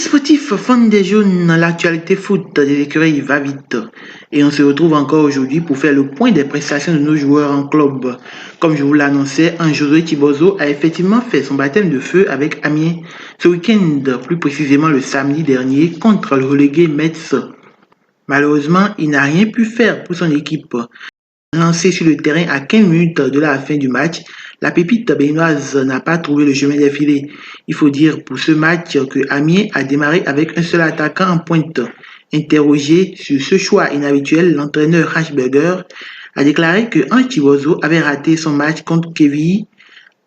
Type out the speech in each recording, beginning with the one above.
sportifs, fans des jaunes, l'actualité foot des écuries va vite. Et on se retrouve encore aujourd'hui pour faire le point des prestations de nos joueurs en club. Comme je vous l'annonçais, Josué Tibozo a effectivement fait son baptême de feu avec Amiens ce week-end, plus précisément le samedi dernier, contre le relégué Metz. Malheureusement, il n'a rien pu faire pour son équipe. Lancé sur le terrain à 15 minutes de la fin du match, la pépite béninoise n'a pas trouvé le chemin des filets. Il faut dire pour ce match que Amiens a démarré avec un seul attaquant en pointe. Interrogé sur ce choix inhabituel, l'entraîneur Hachberger a déclaré que Tibozo avait raté son match contre Kevin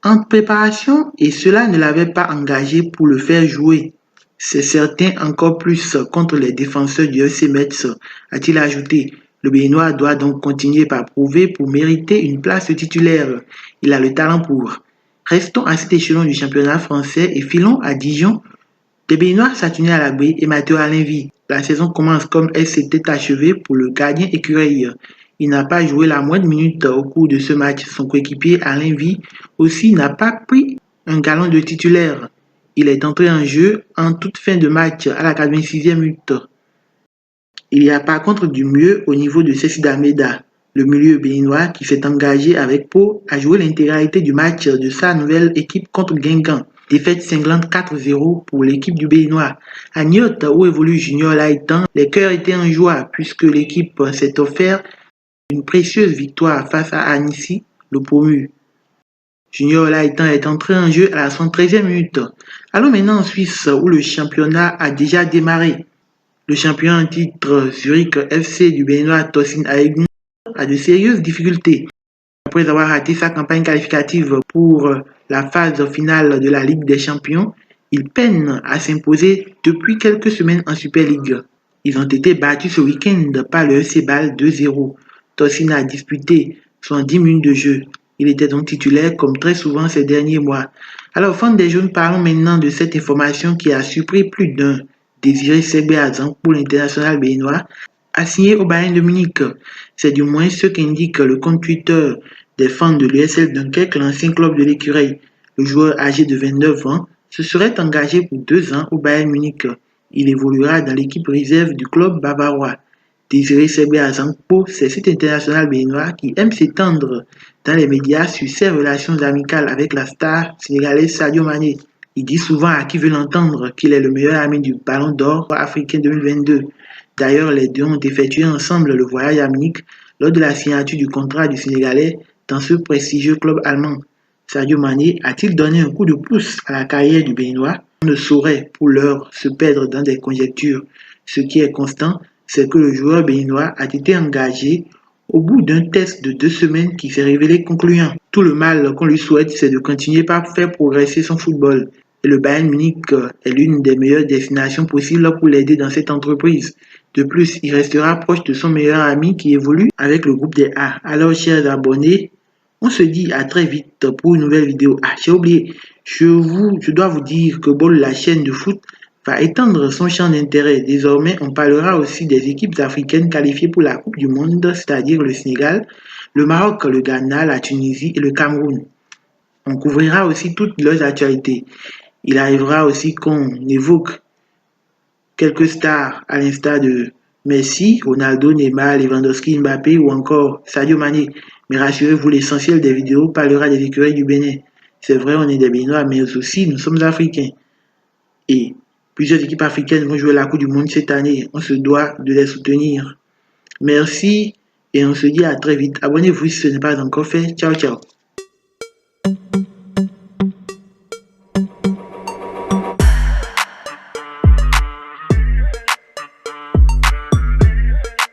en préparation et cela ne l'avait pas engagé pour le faire jouer. C'est certain encore plus contre les défenseurs du FC Metz, a-t-il ajouté. Le Béninois doit donc continuer par prouver pour mériter une place titulaire. Il a le talent pour. Restons à cet échelon du championnat français et filons à Dijon. Les Béninois Saturnin Alagbé et Mathieu Alainville. La saison commence comme elle s'était achevée pour le gardien écureuil. Il n'a pas joué la moindre minute au cours de ce match. Son coéquipier Alainville aussi n'a pas pris un galon de titulaire. Il est entré en jeu en toute fin de match à la 86e minute. Il y a par contre du mieux au niveau de Cécile D'Almeida, le milieu béninois qui s'est engagé avec Pau à jouer l'intégralité du match de sa nouvelle équipe contre Guingamp. Défaite cinglante 4-0 pour l'équipe du Béninois. À Niort, où évolue Junior Laïtan, les cœurs étaient en joie puisque l'équipe s'est offert une précieuse victoire face à Annecy, le promu. Junior Laïtan est entré en jeu à la 113e minute. Allons maintenant en Suisse où le championnat a déjà démarré. Le champion en titre Zurich FC du Béninois Tosin Aegnou a de sérieuses difficultés. Après avoir raté sa campagne qualificative pour la phase finale de la Ligue des Champions, il peine à s'imposer depuis quelques semaines en Super League. Ils ont été battus ce week-end par le FC Bâle 2-0. Tosin a disputé 110 minutes de jeu. Il était donc titulaire comme très souvent ces derniers mois. Alors, fans des jaunes, parlons maintenant de cette information qui a surpris plus d'un. Désiré Segbe-Azan pour l'international béninois a signé au Bayern de Munich. C'est du moins ce qu'indique le compte Twitter des fans de l'USL Dunkerque, l'ancien club de l'écureuil. Le joueur âgé de 29 ans se serait engagé pour 2 ans au Bayern Munich. Il évoluera dans l'équipe réserve du club bavarois. Désiré Segbe-Azan, c'est cet international béninois qui aime s'étendre dans les médias sur ses relations amicales avec la star sénégalaise Sadio Mané. Il dit souvent à qui veut l'entendre qu'il est le meilleur ami du Ballon d'Or africain 2022. D'ailleurs, les deux ont effectué ensemble le voyage à Munich lors de la signature du contrat du Sénégalais dans ce prestigieux club allemand. Sadio Mané a-t-il donné un coup de pouce à la carrière du Béninois? On ne saurait pour l'heure se perdre dans des conjectures. Ce qui est constant, c'est que le joueur béninois a été engagé au bout d'un test de 2 semaines qui s'est révélé concluant. Tout le mal qu'on lui souhaite, c'est de continuer par faire progresser son football. Et le Bayern Munich est l'une des meilleures destinations possibles pour l'aider dans cette entreprise. De plus, il restera proche de son meilleur ami qui évolue avec le groupe des A. Alors, chers abonnés, on se dit à très vite pour une nouvelle vidéo. Ah, j'ai oublié, je dois vous dire que Ball, la chaîne de foot, va étendre son champ d'intérêt. Désormais, on parlera aussi des équipes africaines qualifiées pour la Coupe du Monde, c'est-à-dire le Sénégal, le Maroc, le Ghana, la Tunisie et le Cameroun. On couvrira aussi toutes leurs actualités. Il arrivera aussi qu'on évoque quelques stars à l'instar de Messi, Ronaldo, Neymar, Lewandowski, Mbappé ou encore Sadio Mané. Mais rassurez-vous, l'essentiel des vidéos parlera des écuries du Bénin. C'est vrai, on est des Béninois, mais aussi nous sommes africains. Et plusieurs équipes africaines vont jouer la Coupe du Monde cette année. On se doit de les soutenir. Merci et on se dit à très vite. Abonnez-vous si ce n'est pas encore fait. Ciao, ciao.